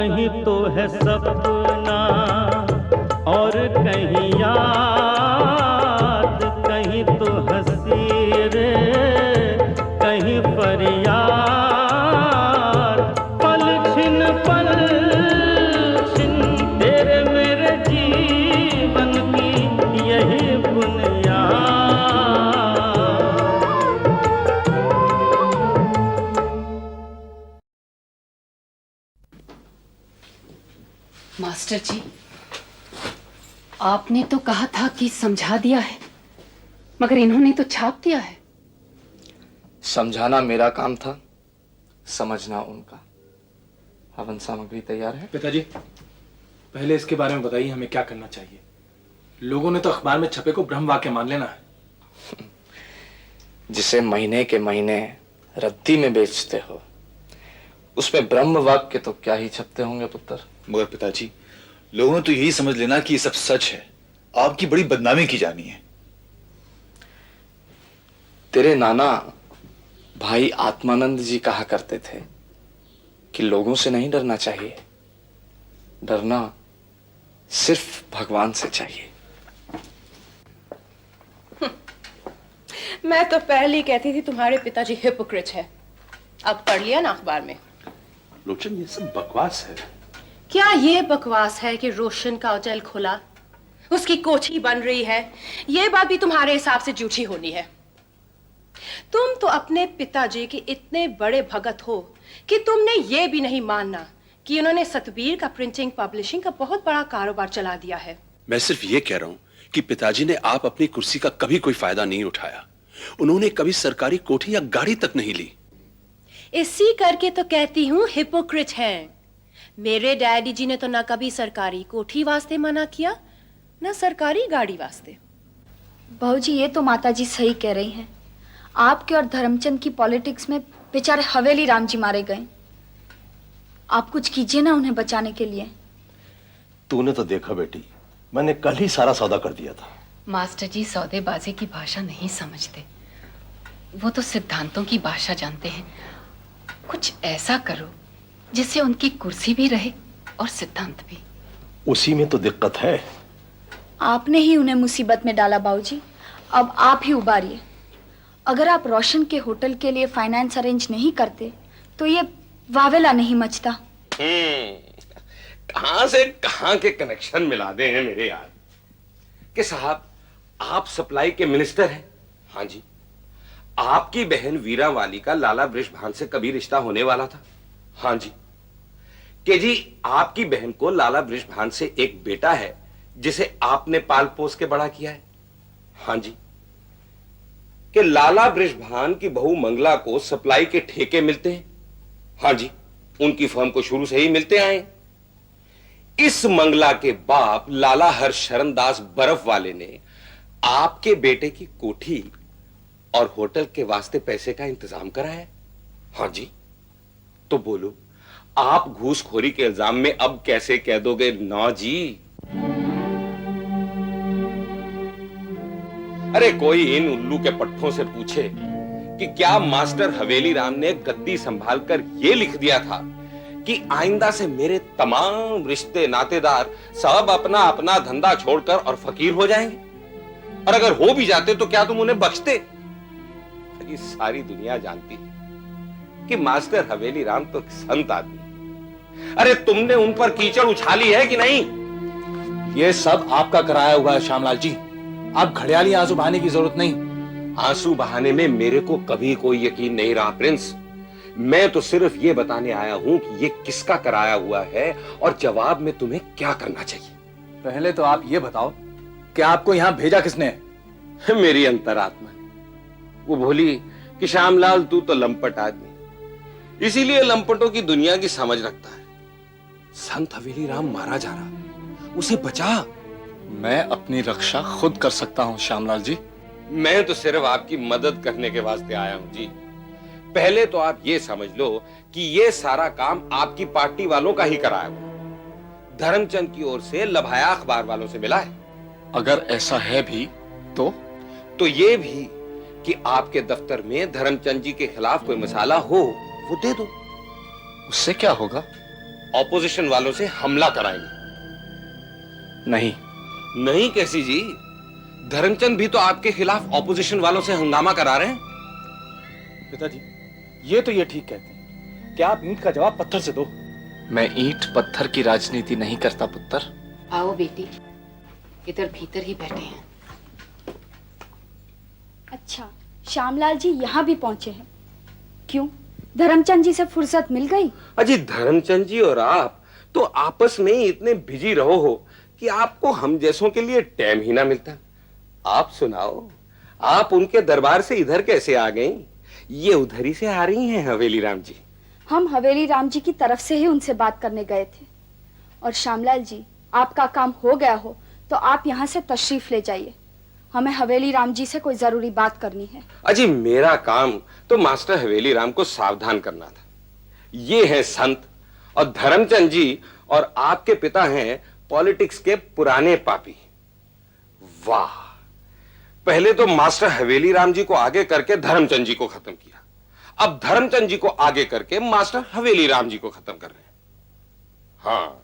कहीं तो है सपना और कहीं याद, कहीं तो हंसी रे कहीं फरियाद। पल छिन तेरे मेरे जीवन की यही बुनियाद। मास्टर जी, आपने तो कहा था कि समझा दिया है, मगर इन्होंने तो छाप दिया है। समझाना मेरा काम था, समझना उनका। हवन सामग्री तैयार है? पिताजी, पहले इसके बारे में बताइए, हमें क्या करना चाहिए? लोगों ने तो अखबार में छपे को ब्रह्म वाक्य मान लेना है। जिसे महीने के महीने रद्दी में बेचते हो, उसमें ब्रह्म वाक्य तो क्या ही छपते होंगे पुत्र। मगर पिताजी, लोगों ने तो यही समझ लेना कि ये सब सच है। आपकी बड़ी बदनामी की जानी है। तेरे नाना भाई आत्मानंद जी कहा करते थे कि लोगों से नहीं डरना चाहिए, डरना सिर्फ भगवान से चाहिए। मैं तो पहले ही कहती थी तुम्हारे पिताजी हिपोक्रेट है। अब पढ़ लिया ना अखबार में। लोचन, ये सब बकवास है। क्या ये बकवास है कि रोशन का होटल खुला, उसकी कोठी बन रही है? ये बात भी तुम्हारे हिसाब से झूठी होनी है। तुम तो अपने पिताजी के इतने बड़े भगत हो कि तुमने ये भी नहीं मानना कि उन्होंने सतबीर का प्रिंटिंग पब्लिशिंग का बहुत बड़ा कारोबार चला दिया है। मैं सिर्फ ये कह रहा हूं कि पिताजी ने आप अपनी कुर्सी का कभी कोई फायदा नहीं उठाया। उन्होंने कभी सरकारी कोठी या गाड़ी तक नहीं ली। इसी करके तो कहती हूँ हिपोक्रेट हैं। मेरे डैडी जी ने तो ना कभी सरकारी कोठी वास्ते मना किया, ना सरकारी गाड़ी वास्ते। बहूजी, ये तो माताजी सही कह रही हैं। आपके और धर्मचंद की पॉलिटिक्स में बेचारे हवेली राम जी मारे गए। आप कुछ कीजिए ना उन्हें बचाने के लिए। तूने तो देखा बेटी, मैंने कल ही सारा सौदा कर दिया था। मास्टर जी सौदेबाजी की भाषा नहीं समझते, वो तो सिद्धांतों की भाषा जानते हैं। कुछ ऐसा करो जिससे उनकी कुर्सी भी रहे और सिद्धांत भी। उसी में तो दिक्कत है। आपने ही उन्हें मुसीबत में डाला बाबूजी, अब आप ही उबारिए। अगर आप रोशन के होटल के लिए फाइनेंस अरेंज नहीं करते तो ये वावेला नहीं मचता। कहां से कहां के कनेक्शन मिला दे हैं मेरे यार। कि साहब, आप सप्लाई के मिनिस्टर हैं। हाँ जी। आपकी बहन वीरा वाली का लाला वृषभान से कभी रिश्ता होने वाला था। हाँ जी। कि जी, आपकी बहन को लाला वृषभान से एक बेटा है जिसे आपने पाल पोस के बड़ा किया है। हाँ जी। कि लाला वृषभान की बहू मंगला को सप्लाई के ठेके मिलते हैं। हाँ जी, उनकी फर्म को शुरू से ही मिलते आए। इस मंगला के बाप लाला हरशरण दास बर्फ वाले ने आपके बेटे की कोठी और होटल के वास्ते पैसे का इंतजाम करा है। हाँ जी। तो बोलो, आप घूसखोरी के इल्जाम में अब कैसे कह दोगे ना जी? अरे कोई इन उल्लू के पट्टों से पूछे कि क्या मास्टर हवेली राम ने गद्दी संभालकर यह लिख दिया था कि आइंदा से मेरे तमाम रिश्ते नातेदार सब अपना अपना धंधा छोड़कर और फकीर हो जाएंगे, और अगर हो भी जाते तो क्या तुम उन्हें बख्शते? ये सारी दुनिया जानती है कि मास्टर हवेली राम तो संत आदमी। अरे तुमने उन पर कीचड़ उछाली है कि नहीं? ये सब आपका कराया हुआ है श्यामलाल जी। आप घड़ियाली आंसू बहाने की जरूरत नहीं। आंसू बहाने में मेरे को कभी कोई यकीन नहीं रहा प्रिंस। मैं तो सिर्फ ये बताने आया हूं कि ये किसका कराया हुआ है और जवाब में तुम्हें क्या करना चाहिए। पहले तो आप ये बताओ कि आपको यहां भेजा किसने? मेरी अंतरात्मा। वो बोली कि श्यामलाल, तू तो लंपट आदमी, इसीलिए लंपटों की दुनिया की समझ रखता है। संत हवेली राम मारा जा रहा, उसे बचा। मैं अपनी रक्षा खुद कर सकता हूं श्यामलाल जी। मैं तो सिर्फ आपकी मदद करने के वास्ते आया हूं जी। पहले तो आप ये समझ लो कि ये सारा काम आपकी पार्टी वालों का ही कराया हुआ, धर्मचंद की ओर से लभाया अखबार वालों से मिला है। अगर ऐसा है भी तो ये भी कि आपके दफ्तर में धर्मचंद जी के खिलाफ कोई मसाला हो, वो दे दो। उससे क्या होगा? ऑपोजिशन वालों से हमला कराएंगे। नहीं। नहीं कैसी जी? धर्मचंद भी तो आपके खिलाफ ऑपोजिशन वालों से हंगामा करा रहे हैं। पिताजी, ये तो ये ठीक कहते हैं कि आप ईंट का जवाब पत्थर से दो। मैं ईंट पत्थर की राजनीति नहीं करता पुत्र। आओ बेटी, इधर भीतर ही बैठे हैं। अच्छा, श्यामलाल जी यहाँ भी पहुंचे हैं। क्यों, धर्मचंद जी से फुर्सत मिल गई? अजी धर्मचंद जी और आप तो आपस में ही इतने बिजी रहो हो कि आपको हम जैसों के लिए टाइम ही ना मिलता। आप सुनाओ, आप उनके दरबार से इधर कैसे आ गई? ये उधर ही से आ रही हैं हवेली राम जी। हम हवेली राम जी की तरफ से ही उनसे बात करने गए थे। और श्यामलाल जी, आपका काम हो गया हो तो आप यहाँ से तशरीफ ले जाइए। हमें हवेली राम जी से कोई जरूरी बात करनी है। अजी मेरा काम तो मास्टर हवेली राम को सावधान करना था। ये है संत, और धर्मचंद जी और आपके पिता हैं पॉलिटिक्स के पुराने पापी। वाह, पहले तो मास्टर हवेली राम जी को आगे करके धर्मचंद जी को खत्म किया, अब धर्मचंद जी को आगे करके मास्टर हवेली राम जी को खत्म कर रहे हैं। हाँ,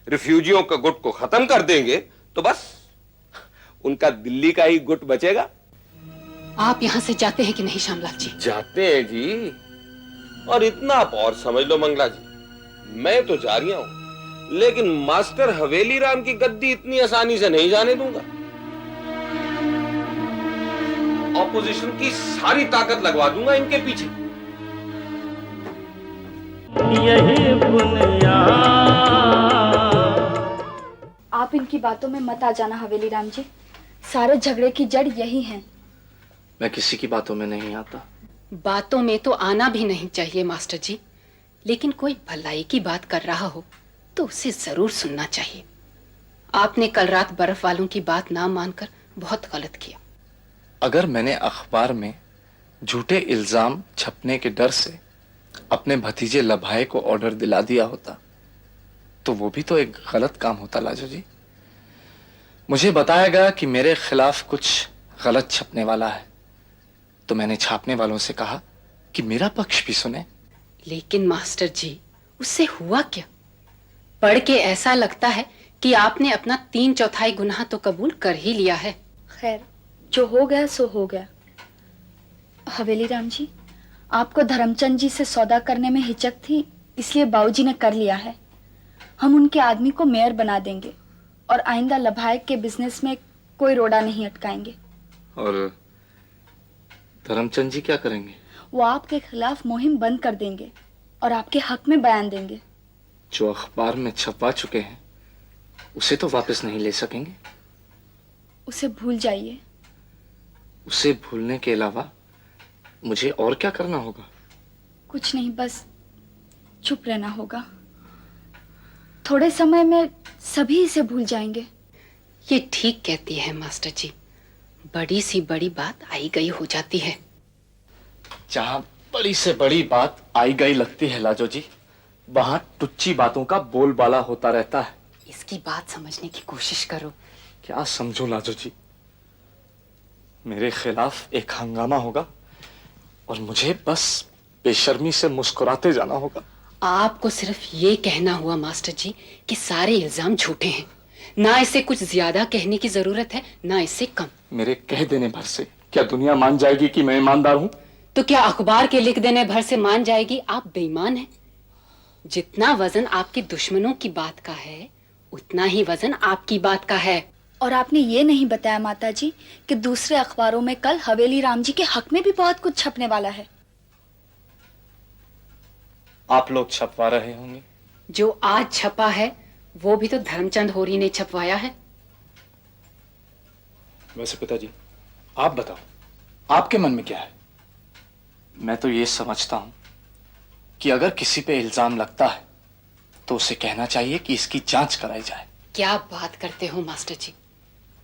रिफ्यूजियों का गुट को खत्म कर देंगे तो बस उनका दिल्ली का ही गुट बचेगा। आप यहाँ से जाते हैं कि नहीं श्यामलाल जी? जाते हैं जी, और इतना आप और समझ लो मंगला जी, मैं तो जा रही हूं, लेकिन मास्टर हवेली राम की गद्दी इतनी आसानी से नहीं जाने दूंगा। ऑपोजिशन की सारी ताकत लगवा दूंगा इनके पीछे। यही बुनियाद। आप इनकी बातों में मत आ जाना हवेली राम जी, सारे झगड़े की जड़ यही है। मैं किसी की बातों में नहीं आता। बातों में तो आना भी नहीं चाहिए मास्टर जी, लेकिन कोई भलाई की बात कर रहा हो तो उसे जरूर सुनना चाहिए। आपने कल रात बर्फ वालों की बात ना मानकर बहुत गलत किया। अगर मैंने अखबार में झूठे इल्जाम छपने के डर से अपने भतीजे लभाए को ऑर्डर दिला दिया होता तो वो भी तो एक गलत काम होता लाजो जी। मुझे बताया गया कि मेरे खिलाफ कुछ गलत छपने वाला है, तो मैंने छापने वालों से कहा कि मेरा पक्ष भी सुने। लेकिन मास्टर जी, उससे हुआ क्या? पढ़ के ऐसा लगता है कि आपने अपना 3/4 गुनाह तो कबूल कर ही लिया है। खैर, जो हो गया सो हो गया। हवेली राम जी, आपको धर्मचंद जी से सौदा करने में हिचक थी, इसलिए बाबूजी ने कर लिया है। हम उनके आदमी को मेयर बना देंगे और आइंदा लभायक के बिजनेस में कोई रोड़ा नहीं अटकाएंगे। और धर्मचंद जी क्या करेंगे? वो आपके खिलाफ मुहिम बंद कर देंगे और आपके हक में बयान देंगे। जो अखबार में छपवा चुके हैं उसे तो वापस नहीं ले सकेंगे। उसे भूल जाइए। उसे भूलने के अलावा मुझे और क्या करना होगा? कुछ नहीं, बस चुप रहना होगा। थोड़े समय में सभी इसे भूल जाएंगे। ये ठीक कहती है मास्टर जी, बड़ी सी बड़ी बात आई गई हो जाती है। जहां बड़ी से बड़ी बात आई गई लगती है लाजो जी, वहां टुच्ची बातों का बोलबाला होता रहता है। इसकी बात समझने की कोशिश करो। क्या समझो लाजो जी? मेरे खिलाफ एक हंगामा होगा और मुझे बस बेशर्मी से मुस्कुराते जाना होगा। आपको सिर्फ ये कहना हुआ मास्टर जी कि सारे इल्जाम झूठे हैं। ना इससे कुछ ज्यादा कहने की जरूरत है, ना इससे कम। मेरे कह देने भर से क्या दुनिया मान जाएगी कि मैं ईमानदार हूं? तो क्या अखबार के लिख देने भर से मान जाएगी आप बेईमान हैं? जितना वजन आपके दुश्मनों की बात का है, उतना ही वजन आपकी बात का है। और आपने ये नहीं बताया माता जी कि दूसरे अखबारों में कल हवेली राम जी के हक में भी बहुत कुछ छपने वाला है। आप लोग छपवा रहे होंगे। जो आज छपा है वो भी तो धर्मचंद होरी ने छपवाया है। वैसे पिताजी, आप बताओ, आपके मन में क्या है? मैं तो ये समझता हूं कि अगर किसी पे इल्जाम लगता है तो उसे कहना चाहिए कि इसकी जांच कराई जाए। क्या बात करते हो मास्टर जी,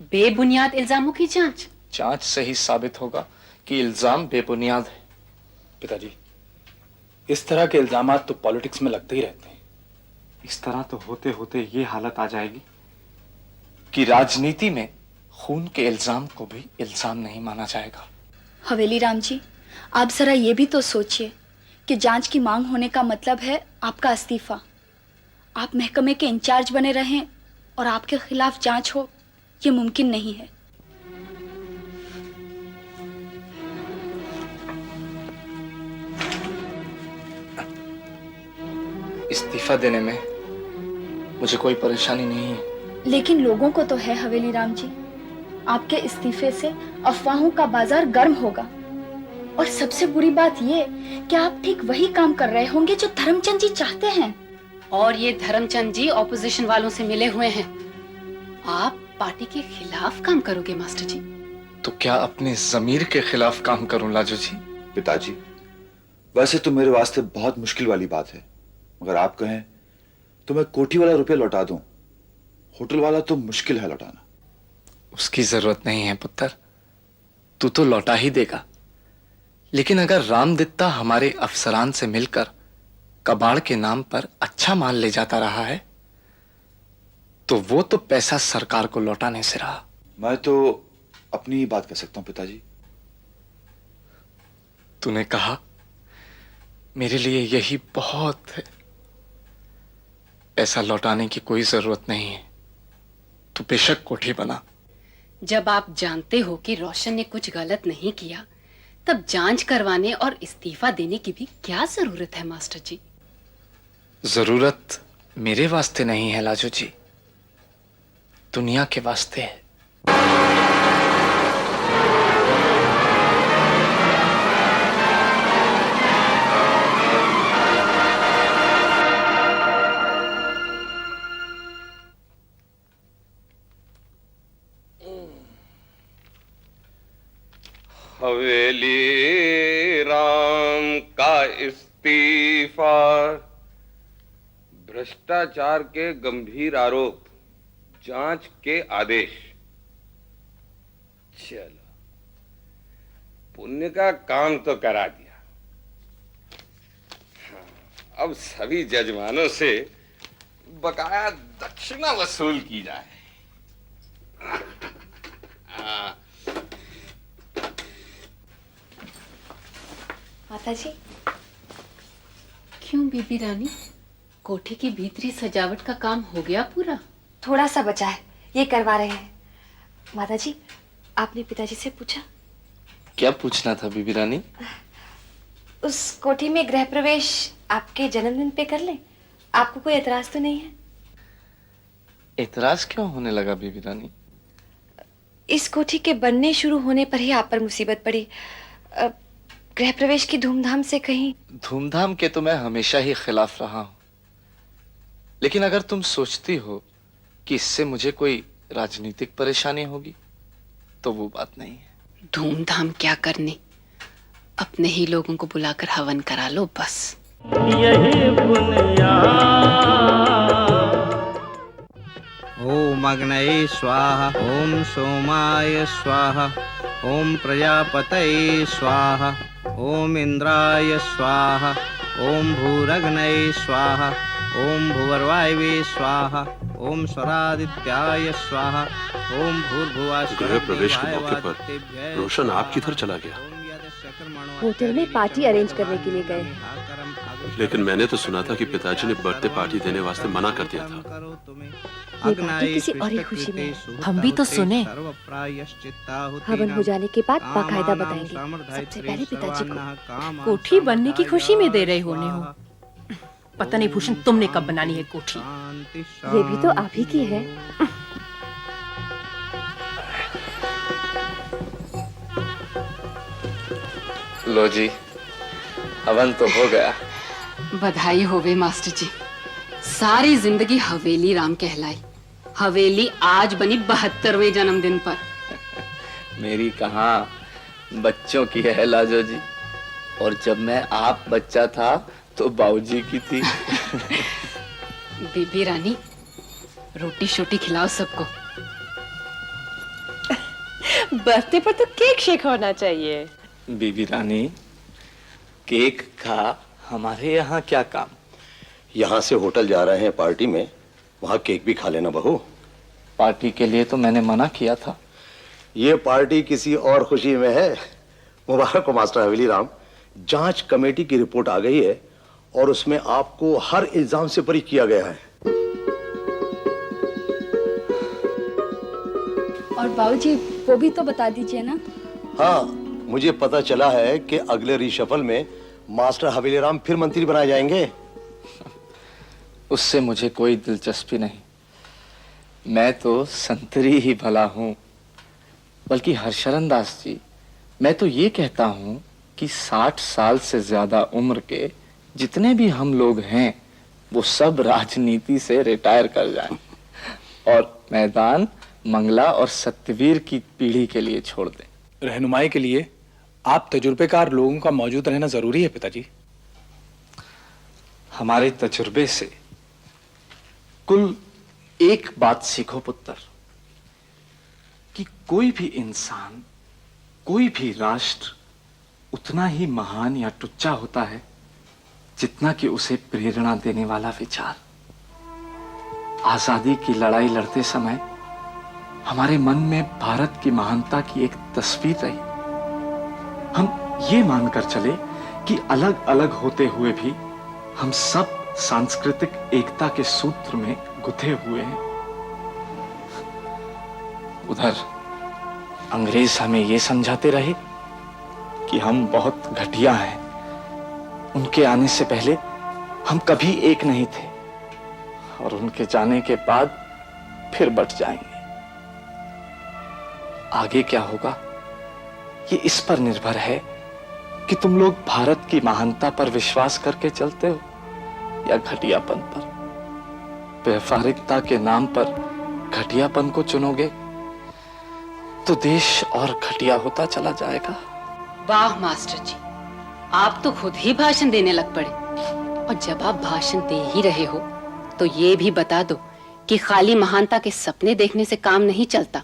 बेबुनियाद इल्जामों की जांच? जांच से ही साबित होगा कि इल्जाम बेबुनियाद है। पिताजी, इस तरह के इल्जामात तो पॉलिटिक्स में लगते ही रहते हैं। इस तरह तो होते होते ये हालत आ जाएगी कि राजनीति में खून के इल्जाम को भी इल्जाम नहीं माना जाएगा। हवेली राम जी, आप जरा ये भी तो सोचिए कि जांच की मांग होने का मतलब है आपका इस्तीफा। आप महकमे के इंचार्ज बने रहें और आपके खिलाफ जांच हो, ये मुमकिन नहीं है। इस्तीफा देने में मुझे कोई परेशानी नहीं है। लेकिन लोगों को तो है हवेली राम जी। आपके इस्तीफे से अफवाहों का बाजार गर्म होगा। और सबसे बुरी बात ये कि आप ठीक वही काम कर रहे होंगे जो धर्मचंद जी चाहते हैं। और ये धर्मचंद जी ऑपोजिशन वालों से मिले हुए हैं। आप पार्टी के खिलाफ काम करोगे मास्टर जी? तो क्या अपने जमीर के खिलाफ काम करूं लाजो जी? पिताजी, वैसे तो मेरे वास्ते बहुत मुश्किल वाली बात है, मगर आप कहें तो मैं कोठी वाला रुपया लौटा दूं। होटल वाला तो मुश्किल है लौटाना। उसकी जरूरत नहीं है पुत्र, तू तो लौटा ही देगा। लेकिन अगर रामदित्ता हमारे अफसरान से मिलकर कबाड़ के नाम पर अच्छा माल ले जाता रहा है तो वो तो पैसा सरकार को लौटाने से रहा। मैं तो अपनी ही बात कर सकता हूं पिताजी। तूने कहा, मेरे लिए यही बहुत है। पैसा लौटाने की कोई जरूरत नहीं है, तू बेशक कोठी बना। जब आप जानते हो कि रोशन ने कुछ गलत नहीं किया, तब जांच करवाने और इस्तीफा देने की भी क्या जरूरत है मास्टर जी? जरूरत मेरे वास्ते नहीं है लाजो जी, दुनिया के वास्ते है। हवेली राम का इस्तीफा, भ्रष्टाचार के गंभीर आरोप, जांच के आदेश। चलो, पुण्य का काम तो करा दिया। हाँ, अब सभी जजमानों से बकाया दक्षिणा वसूल की जाए। माताजी। क्यों बीबी रानी, कोठी की भीतरी सजावट का काम हो गया पूरा? थोड़ा सा बचा है, ये करवा रहे हैं। माताजी, आपने पिताजी से पूछा? क्या पूछना था बीबी रानी? उस कोठी में गृह प्रवेश आपके जन्मदिन पे कर लें? आपको कोई एतराज तो नहीं है? एतराज क्यों होने लगा बीबी रानी? इस कोठी के बनने शुरू होने पर ही आप पर मुसीबत पड़ी। गृह प्रवेश की धूमधाम से कहीं? धूमधाम के तो मैं हमेशा ही खिलाफ रहा हूं, लेकिन अगर तुम सोचती हो कि इससे मुझे कोई राजनीतिक परेशानी होगी तो वो बात नहीं है। धूमधाम क्या करने, अपने ही लोगों को बुलाकर हवन करा लो बस। यही बुनियाद। ओम अग्नये स्वाहा, ओम सोमाय स्वाहा, ओम प्रजापतये स्वाहा, ओम इंद्राय स्वाहा, ओम भूरग्नये स्वाहा, ओम भुवर्वायवे स्वाहा, ओम स्वरादित्याय स्वाहा, ओम भूर्भुवः। गृह प्रवेश के मौके पर रोशन आप किधर चला गया? होटल में पार्टी अरेंज करने के लिए गए हैं। लेकिन मैंने तो सुना था कि पिताजी ने बर्थडे पार्टी देने वास्ते मना कर दिया था। ये पार्टी किसी और ही खुशी में है। हम भी तो सुने। हवन हो जाने के बाद बाकायदा बताएंगे। सबसे पहले पिताजी को। कोठी बनने की खुशी में दे रहे होने हो। पता नहीं भूषण, तुमने कब बनानी है कोठी? ये भी तो आप ही की है। लो जी, हवन तो हो गया। बधाई होवे मास्टर जी, सारी जिंदगी हवेली राम कहलाई। हवेली आज बनी 72वें जन्मदिन पर। मेरी कहाँ, बच्चों की है लाजो जी। और जब मैं आप बच्चा था तो बाबूजी की थी। बीबी रानी, रोटी शोटी खिलाओ सबको। बर्थडे पर तो केक शेक होना चाहिए। बीबी रानी, केक का हमारे यहाँ क्या काम? यहाँ से होटल जा रहे हैं पार्टी में, वहाँ केक भी खा लेना बहू। पार्टी के लिए तो मैंने मना किया था। ये पार्टी किसी और खुशी में है। मुबारक हो मास्टर हवेली राम, जांच कमेटी की रिपोर्ट आ गई है और उसमें आपको हर इल्जाम से बरी किया गया है। और बाबूजी वो भी तो बता दीजिए ना। हाँ, मुझे पता चला है कि अगले रिशफल में मास्टर हवेलीराम फिर मंत्री बनाए जाएंगे। उससे मुझे कोई दिलचस्पी नहीं। मैं तो संतरी ही भला हूं। बल्कि हरशरण दास जी, मैं तो ये कहता हूं कि 60 साल से ज्यादा उम्र के जितने भी हम लोग हैं वो सब राजनीति से रिटायर कर जाएं और मैदान मंगला और सत्यवीर की पीढ़ी के लिए छोड़ दें। रहनुमाई के लिए आप तजुर्बेकार लोगों का मौजूद रहना जरूरी है पिताजी। हमारे तजुर्बे से कुल एक बात सीखो पुत्र, कि कोई भी इंसान, कोई भी राष्ट्र उतना ही महान या टुच्चा होता है जितना कि उसे प्रेरणा देने वाला विचार। आजादी की लड़ाई लड़ते समय हमारे मन में भारत की महानता की एक तस्वीर रही। हम ये मानकर चले कि अलग अलग होते हुए भी हम सब सांस्कृतिक एकता के सूत्र में गुथे हुए हैं। उधर अंग्रेज हमें ये समझाते रहे कि हम बहुत घटिया हैं। उनके आने से पहले हम कभी एक नहीं थे और उनके जाने के बाद फिर बट जाएंगे। आगे क्या होगा ये इस पर निर्भर है कि तुम लोग भारत की महानता पर विश्वास करके चलते हो या घटियापन पर। व्यावहारिकता के नाम पर घटियापन को चुनोगे तो देश और घटिया होता चला जाएगा। वाह मास्टर जी, आप तो खुद ही भाषण देने लग पड़े। और जब आप भाषण दे ही रहे हो तो ये भी बता दो कि खाली महानता के सपने देखने से काम नहीं चलता,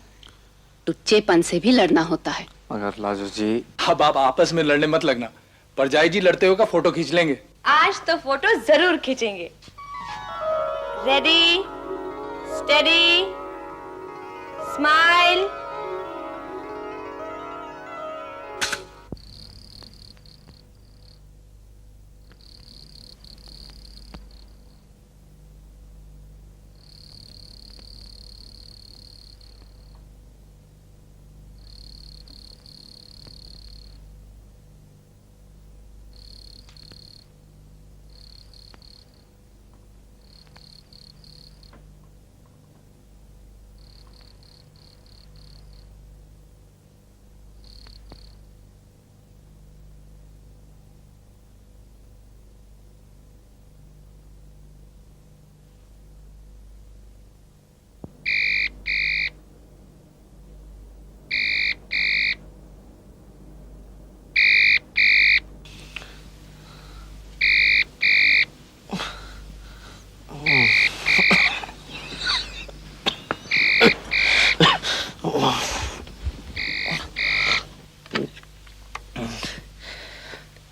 टुच्चेपन से भी लड़ना होता है। मगर लाजू जी, अब आप आपस में लड़ने मत लगना। परजाई जी लड़ते हुए का फोटो खींच लेंगे। आज तो फोटो जरूर खींचेंगे। Ready, steady, smile.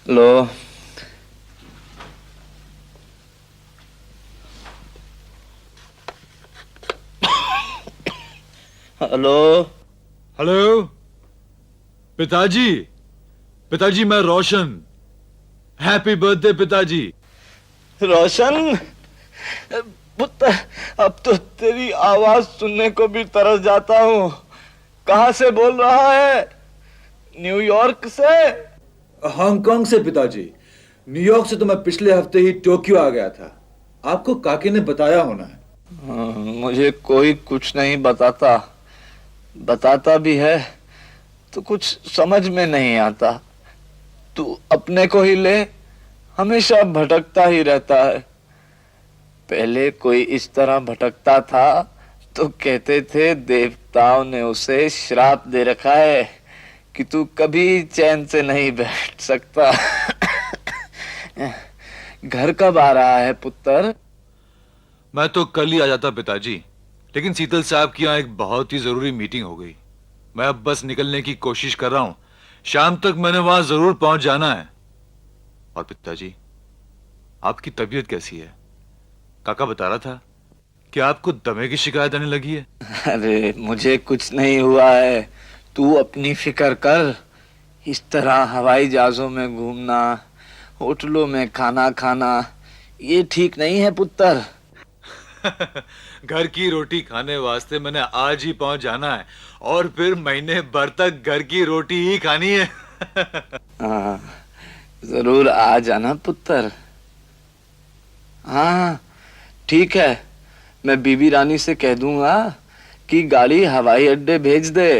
लो, हेलो। हेलो पिताजी, पिताजी मैं रोशन। हैप्पी बर्थडे पिताजी। रोशन पुत्र, अब तो तेरी आवाज सुनने को भी तरस जाता हूँ। कहाँ से बोल रहा है? न्यूयॉर्क से? हांगकांग से पिताजी। न्यूयॉर्क से तो मैं पिछले हफ्ते ही टोक्यो आ गया था। आपको काकी ने बताया होना है। मुझे कोई कुछ नहीं बताता। बताता भी है तो कुछ समझ में नहीं आता। तू अपने को ही ले, हमेशा भटकता ही रहता है। पहले कोई इस तरह भटकता था तो कहते थे देवताओं ने उसे श्राप दे रखा है कि तू कभी चैन से नहीं बैठ सकता। घर कब आ रहा है पुत्र? मैं तो कल ही आ जाता पिताजी, लेकिन शीतल साहब की यहाँ एक बहुत ही जरूरी मीटिंग हो गई। मैं अब बस निकलने की कोशिश कर रहा हूँ। शाम तक मैंने वहां जरूर पहुंच जाना है। और पिताजी, आपकी तबीयत कैसी है? काका बता रहा था कि आपको दमे की शिकायत आने लगी है। अरे मुझे कुछ नहीं हुआ है, तू अपनी फिक्र कर। इस तरह हवाई जहाजों में घूमना, होटलों में खाना खाना, ये ठीक नहीं है पुत्र। घर की रोटी खाने वास्ते मैंने आज ही पहुंच जाना है और फिर महीने भर तक घर की रोटी ही खानी है। हाँ, जरूर आ जाना पुत्र। हाँ ठीक है, मैं बीबी रानी से कह दूंगा कि गाड़ी हवाई अड्डे भेज दे।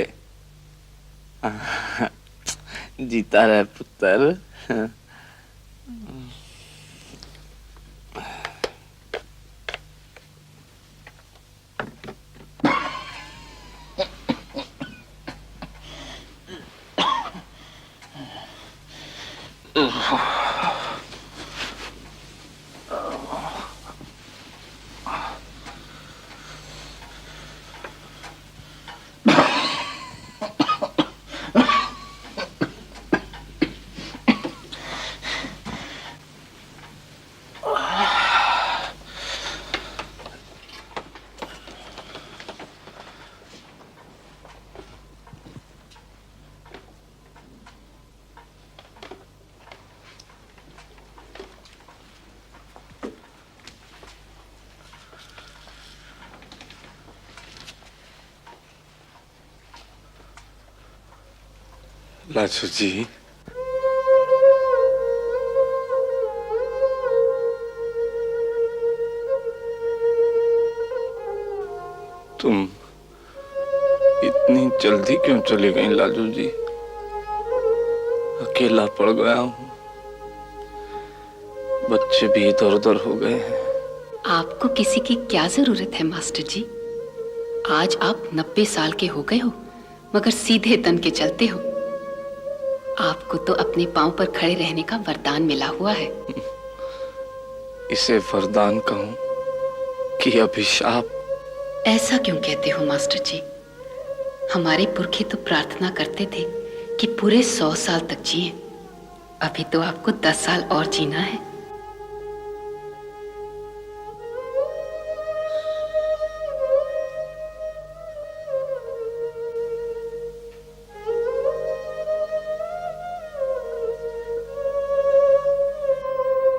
जीता रहे पुत्र। लाजू जी, तुम इतनी जल्दी क्यों चली गई लाजू जी? अकेला पड़ गया हूँ, बच्चे भी इधर उधर हो गए हैं। आपको किसी की क्या जरूरत है मास्टर जी? आज आप 90 साल के हो गए हो मगर सीधे तन के चलते हो। आपको तो अपने पांव पर खड़े रहने का वरदान मिला हुआ है। इसे वरदान कहूं कि अभिशाप? ऐसा क्यों कहते हो मास्टर जी? हमारे पुरखे तो प्रार्थना करते थे कि पूरे 100 साल तक जिए। अभी तो आपको 10 साल और जीना है।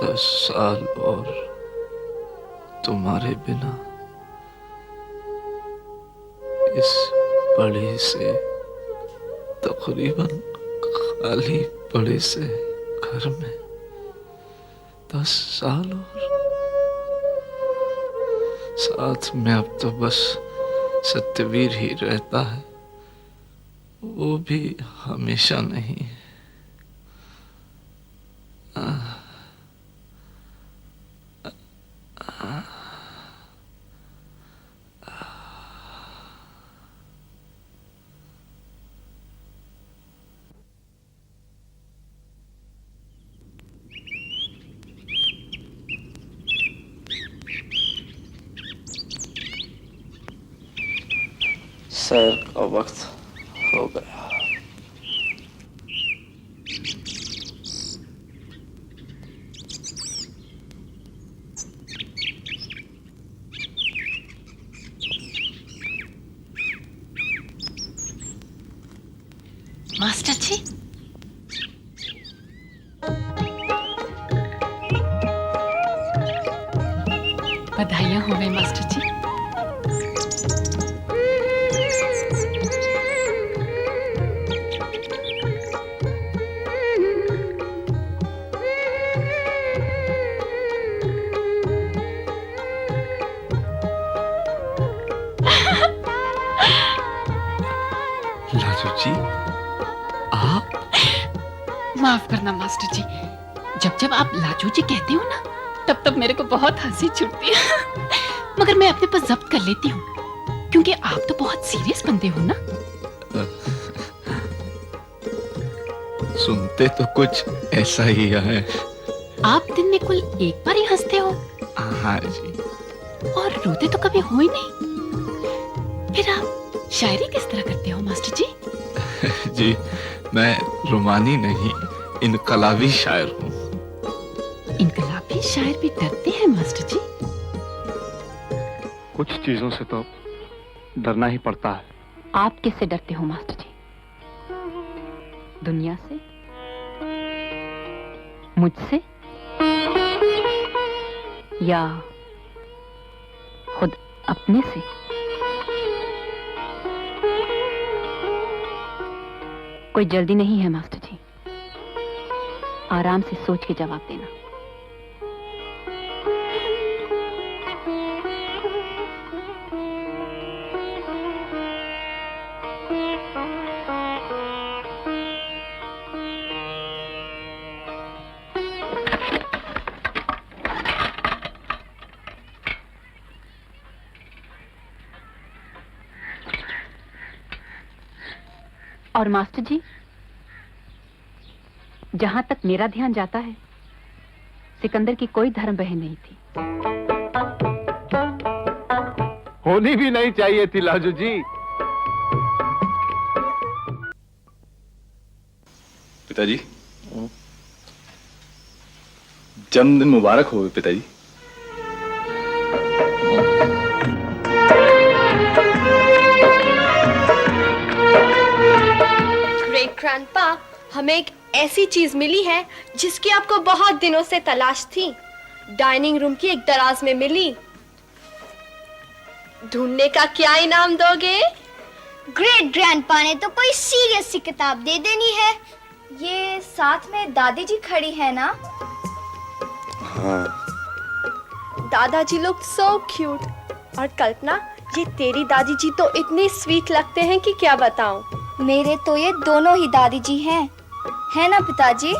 दस साल और तुम्हारे बिना इस बड़े से तकरीबन खाली बड़े से घर में 10 साल और साथ में अब तो बस सत्यवीर ही रहता है, वो भी हमेशा नहीं। सैर का वक्त हो गया। मास्टर जी, बधाइयां हो गई मास्टर जी। लाजू जी, आप? माफ करना मास्टर जी, जब जब आप लाजू जी कहते हो ना तब तब मेरे को बहुत हंसी छूटती है। मगर मैं अपने पर जब्त कर लेती हूँ क्योंकि आप तो बहुत सीरियस बंदे हो ना। सुनते तो कुछ ऐसा ही है। आप दिन में कुल एक बार ही हंसते हो। हाँ जी। और रोते तो कभी हो ही नहीं। फिर आप शायरी किस तरह करते हो मास्टर जी? जी, मैं रुमानी नहीं, इनकलाबी शायर हूँ। इनकलाबी शायर भी डरते हैं मास्टर जी? कुछ चीजों से तो डरना ही पड़ता है। आप किससे डरते हो मास्टर जी? दुनिया से? मुझसे? या खुदा अपने से? कोई जल्दी नहीं है मास्टर जी, आराम से सोच के जवाब देना। और मास्टर जी, जहां तक मेरा ध्यान जाता है, सिकंदर की कोई धर्म बहन नहीं थी। होनी भी नहीं चाहिए थी लाजू जी। पिताजी, जन्मदिन मुबारक हो पिताजी। ग्रेट ग्रैंडपा, हमें एक ऐसी चीज मिली है जिसकी आपको बहुत दिनों से तलाश थी। डाइनिंग रूम की एक दराज में मिली। ढूंढने का क्या इनाम दोगे? ग्रेट ग्रैंडपा ने तो कोई सीरियस सी किताब दे देनी है। ये साथ में दादी जी खड़ी है ना? हाँ। दादाजी लोग सो क्यूट। और कल्पना, ये तेरी दादी जी तो इतनी स्वीट लगते हैं कि क्या बताऊं। मेरे तो ये दोनों ही दादी जी हैं, है ना पिताजी?